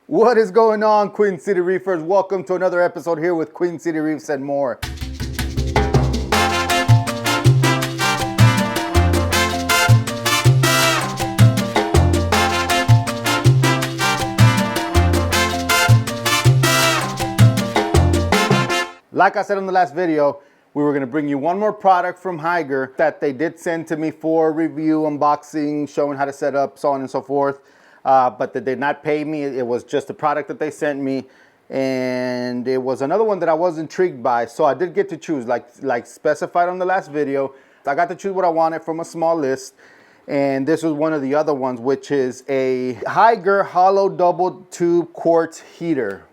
What is going on, Queen City Reefers? Welcome to another episode here with Queen City Reefs and more. Like I said in the last video, we were gonna bring you one more product from Hygger that they did send to me for review, unboxing, showing how to set up, so on and so forth. But they did not pay me. It was just a product that they sent me. And it was another one that I was intrigued by. So I did get to choose, like specified on the last video. I got to choose what I wanted from a small list. And this was one of the other ones, which is a Hygger hollow double tube quartz heater.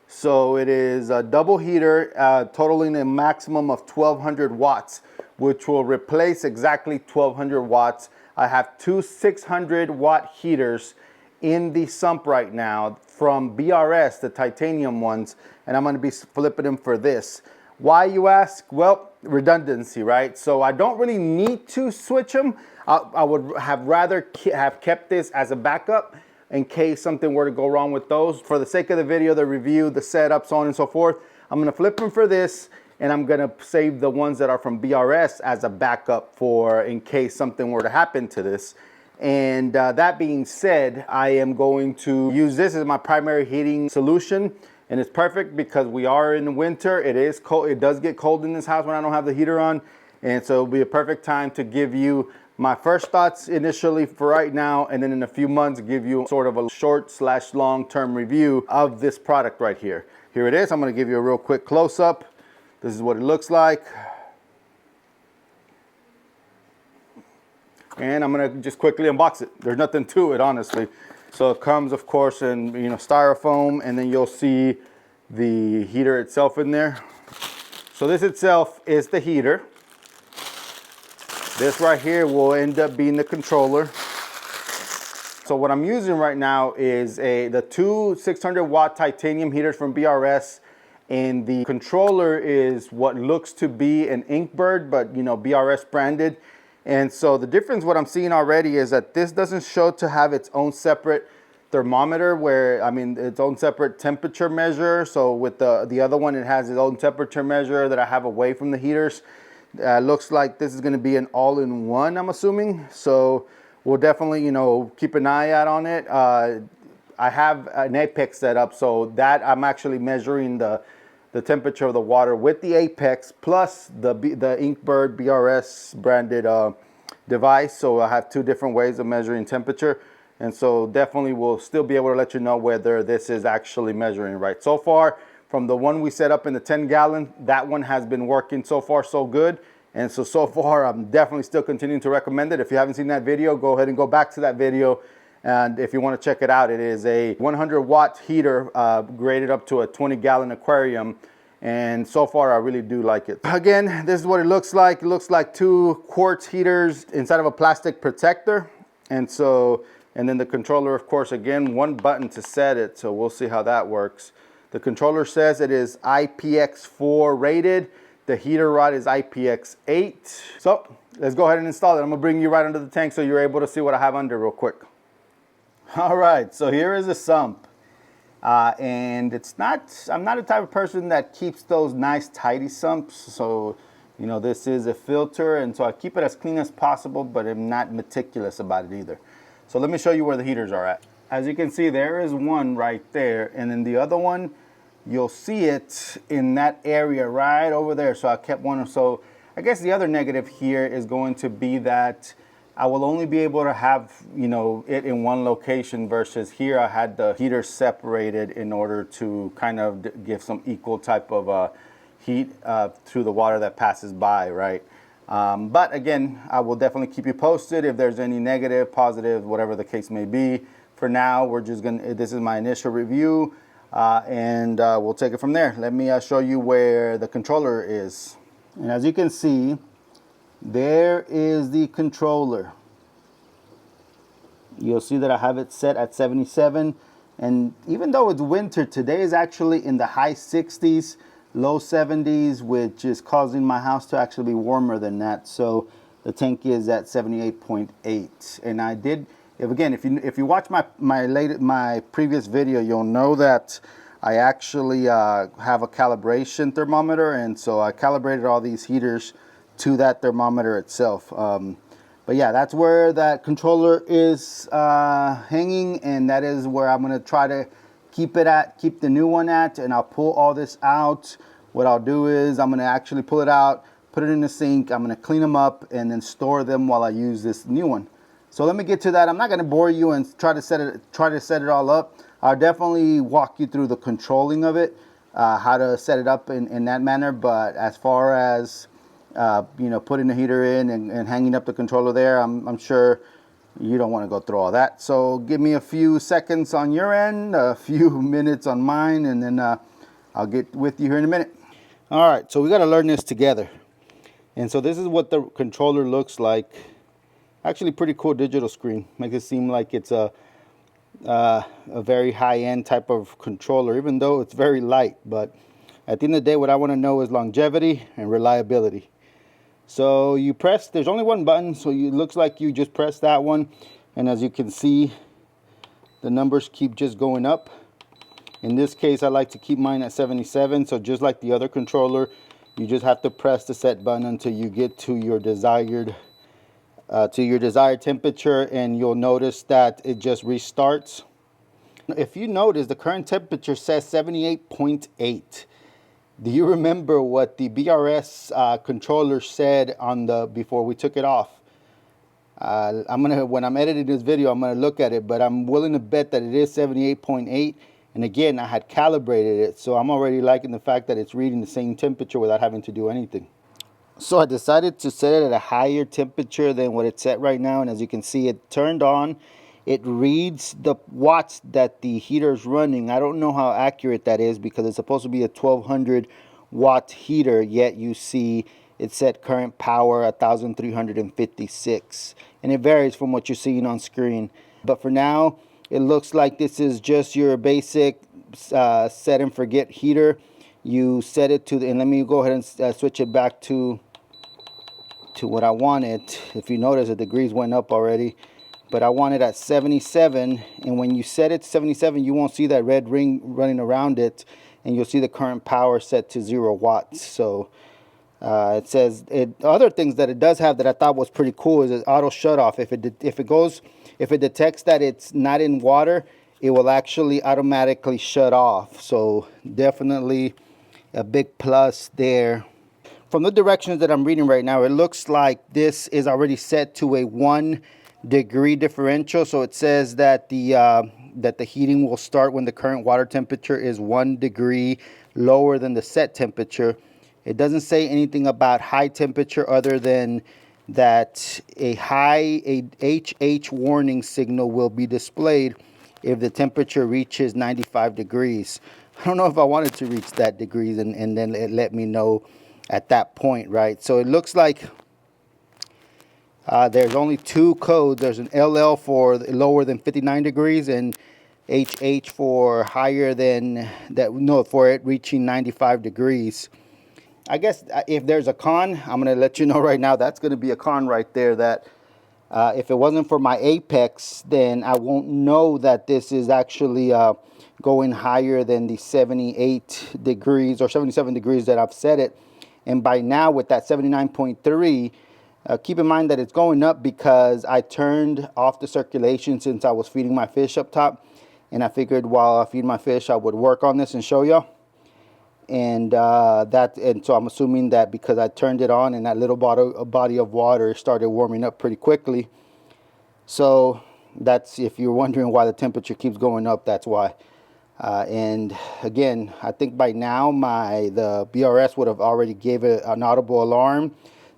So it is a double heater, totaling a maximum of 1200 watts, which will replace exactly 1200 watts. I have two 600 watt heaters in the sump right now from BRS, the titanium ones, and I'm gonna be flipping them for this. Why, you ask? Well, redundancy, right? So I don't really need to switch them. I would have rather have kept this as a backup in case something were to go wrong with those. For the sake of the video, the review, the setup, so on and so forth, I'm gonna flip them for this, and I'm gonna save the ones that are from BRS as a backup for in case something were to happen to this. And that being said, I am going to use this as my primary heating solution, and it's perfect because we are in the winter. It is cold. It does get cold in this house when I don't have the heater on, and so it'll be a perfect time to give you my first thoughts initially for right now, and then in a few months give you sort of a short / long-term review of this product right here. Here it is. I'm going to give you a real quick close-up. This is what it looks like. And I'm going to just quickly unbox it. There's nothing to it, honestly. So it comes, of course, in styrofoam, and then you'll see the heater itself in there. So this itself is the heater. This right here will end up being the controller. So what I'm using right now is the two 600 watt titanium heaters from BRS. And the controller is what looks to be an Inkbird, but BRS branded. And so the difference, what I'm seeing already, is that this doesn't show to have its own separate thermometer, its own separate temperature measure. So with the other one, it has its own temperature measure that I have away from the heaters. Looks like this is going to be an all-in-one, I'm assuming. So we'll definitely, keep an eye out on it. I have an Apex set up, so that I'm actually measuring the temperature of the water with the Apex plus the Inkbird BRS branded device. So I have two different ways of measuring temperature, and so definitely we'll still be able to let you know whether this is actually measuring right. So far, from the one we set up in the 10-gallon, that one has been working so far so good. And so far I'm definitely still continuing to recommend it. If you haven't seen that video, go ahead and go back to that video. And if you want to check it out, it is a 100 watt heater graded up to a 20-gallon aquarium. And so far, I really do like it. Again, this is what it looks like. It looks like two quartz heaters inside of a plastic protector. And then the controller, of course, again, one button to set it. So we'll see how that works. The controller says it is IPX4 rated. The heater rod is IPX8. So let's go ahead and install it. I'm gonna bring you right under the tank so you're able to see what I have under real quick. All right, so here is a sump. And I'm not a type of person that keeps those nice tidy sumps. So, this is a filter, and so I keep it as clean as possible, but I'm not meticulous about it either. So let me show you where the heaters are at. As you can see, there is one right there, and then the other one, you'll see it in that area right over there. So I kept one. So I guess the other negative here is going to be that I will only be able to have, it in one location versus here I had the heater separated in order to kind of give some equal type of heat through the water that passes by, right? But again, I will definitely keep you posted if there's any negative, positive, whatever the case may be. For now, this is my initial review, and we'll take it from there. Let me show you where the controller is. And as you can see, there is the controller. You'll see that I have it set at 77. And even though it's winter, today is actually in the high 60s, low 70s, which is causing my house to actually be warmer than that. So the tank is at 78.8. And I did If you watch my previous video, you'll know that I actually have a calibration thermometer, and so I calibrated all these heaters to that thermometer itself. But yeah, that's where that controller is hanging, and that is where I'm gonna try to keep the new one at, and I'll pull all this out. What I'll do is I'm gonna actually pull it out, put it in the sink, I'm gonna clean them up, and then store them while I use this new one. So let me get to that. I'm not gonna bore you and try to set it all up. I'll definitely walk you through the controlling of it, how to set it up in that manner. But as far as you know, putting the heater in and hanging up the controller there, I'm sure you don't want to go through all that. So give me a few seconds on your end, a few minutes on mine, and then I'll get with you here in a minute. All right, so we got to learn this together. And so this is what the controller looks like. Actually pretty cool digital screen. Makes it seem like it's a very high-end type of controller, even though it's very light. But at the end of the day, what I want to know is longevity and reliability. So you press, there's only one button, so it looks like you just press that one, and as you can see, the numbers keep just going up. In this case, I like to keep mine at 77, so just like the other controller, you just have to press the set button until you get to your desired temperature, and you'll notice that it just restarts. If you notice, the current temperature says 78.8. Do you remember what the BRS controller said before we took it off? When I'm editing this video, I'm gonna look at it, but I'm willing to bet that it is 78.8. And again, I had calibrated it, so I'm already liking the fact that it's reading the same temperature without having to do anything. So I decided to set it at a higher temperature than what it's set right now, and as you can see, it turned on. It reads the watts that the heater is running. I don't know how accurate that is because it's supposed to be a 1200 watt heater, yet you see it set current power 1356, and it varies from what you're seeing on screen. But for now, it looks like this is just your basic set and forget heater. You set it to and let me go ahead and switch it back to what I wanted. If you notice, the degrees went up already, but I want it at 77, and when you set it to 77, you won't see that red ring running around it, and you'll see the current power set to 0 watts. So it says other things that it does have that I thought was pretty cool is an auto shut off. If it detects that it's not in water, it will actually automatically shut off. So definitely a big plus there. From the directions that I'm reading right now, it looks like this is already set to a 1 degree differential. So it says that the heating will start when the current water temperature is 1 degree lower than the set temperature. It doesn't say anything about high temperature other than that a HH warning signal will be displayed if the temperature reaches 95 degrees. I don't know if I wanted to reach that degrees and then it let me know at that point, right? So it looks like there's only 2 codes. There's an LL for lower than 59 degrees and HH for higher than that, no, for it reaching 95 degrees. I guess if there's a con, I'm going to let you know right now, that's going to be a con right there, that if it wasn't for my apex, then I won't know that this is actually going higher than the 78 degrees or 77 degrees that I've set it. And by now with that 79.3, keep in mind that it's going up because I turned off the circulation since I was feeding my fish up top. And I figured while I feed my fish, I would work on this and show y'all. And so I'm assuming that because I turned it on and that little body of water started warming up pretty quickly. So that's, if you're wondering why the temperature keeps going up, that's why. And again, I think by now the BRS would have already gave it an audible alarm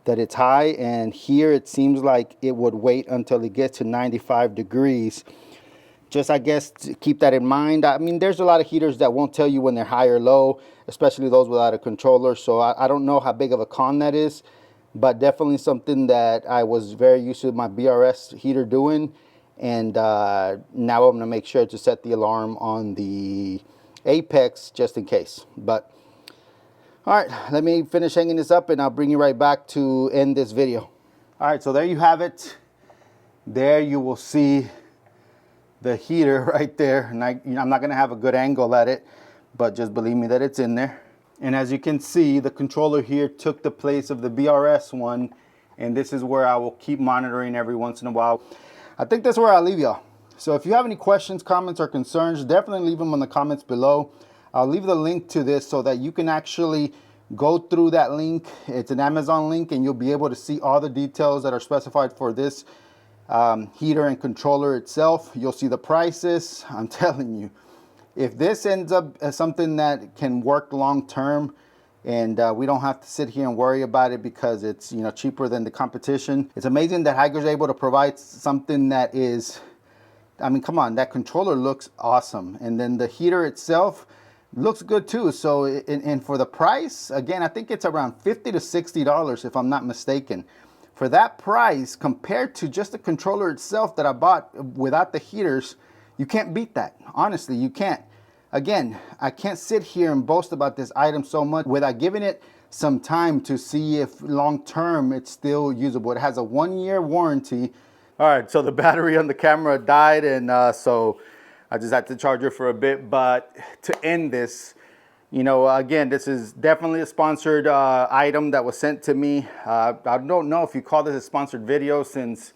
that it's high, and here it seems like it would wait until it gets to 95 degrees. Just, I guess, to keep that in mind. I mean, there's a lot of heaters that won't tell you when they're high or low, especially those without a controller. So I don't know how big of a con that is, but definitely something that I was very used to my BRS heater doing. And now I'm going to make sure to set the alarm on the Apex just in case. But all right, let me finish hanging this up and I'll bring you right back to end this video. All right, so there you have it. There you will see the heater right there. And I'm not gonna have a good angle at it, but just believe me that it's in there. And as you can see, the controller here took the place of the BRS one, and this is where I will keep monitoring every once in a while. I think that's where I'll leave y'all. So if you have any questions, comments, or concerns, definitely leave them in the comments below. I'll leave the link to this so that you can actually go through that link. It's an Amazon link, and you'll be able to see all the details that are specified for this heater and controller itself. You'll see the prices. I'm telling you, if this ends up as something that can work long term, and we don't have to sit here and worry about it because it's, you know, cheaper than the competition. It's amazing that Hygger's able to provide something that is, I mean, come on, that controller looks awesome. And then the heater itself looks good too. So, and for the price, again, I think it's around $50 to $60 if I'm not mistaken. For that price, compared to just the controller itself that I bought without the heaters, you can't beat that. Honestly, you can't. Again, I can't sit here and boast about this item so much without giving it some time to see if long term it's still usable. It has a 1-year warranty. All right, so the battery on the camera died, and so I just had to charge it for a bit. But to end this, you know, again, this is definitely a sponsored item that was sent to me. I don't know if you call this a sponsored video, since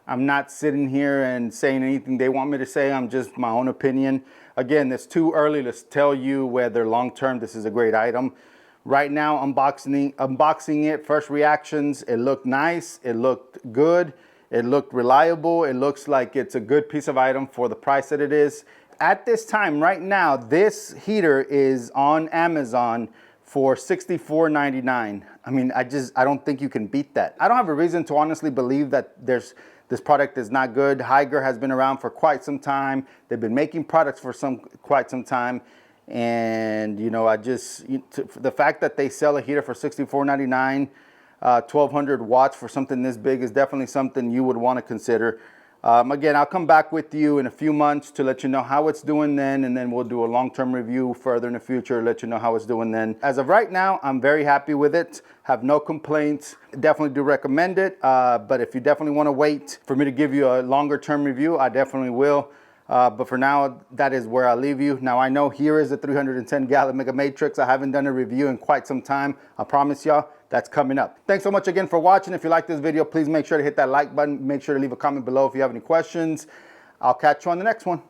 I'm not sitting here and saying anything they want me to say. I'm just my own opinion. Again, it's too early to tell you whether long-term this is a great item. Right now, unboxing it, first reactions, it looked nice, it looked good, it looked reliable, it looks like it's a good piece of item for the price that it is. At this time, right now, this heater is on Amazon for $64.99. I mean, I don't think you can beat that. I don't have a reason to honestly believe that this product is not good. Hygger has been around for quite some time. They've been making products for quite some time. And, you know, the fact that they sell a heater for $64.99, 1200 watts for something this big is definitely something you would want to consider. Again, I'll come back with you in a few months to let you know how it's doing then, and then we'll do a long-term review further in the future, let you know how it's doing then. As of right now, I'm very happy with it. Have no complaints. Definitely do recommend it. But if you definitely want to wait for me to give you a longer-term review, I definitely will. But for now, that is where I'll leave you. Now, I know here is a 310-gallon Mega Matrix. I haven't done a review in quite some time. I promise y'all, that's coming up. Thanks so much again for watching. If you like this video, please make sure to hit that like button. Make sure to leave a comment below if you have any questions. I'll catch you on the next one.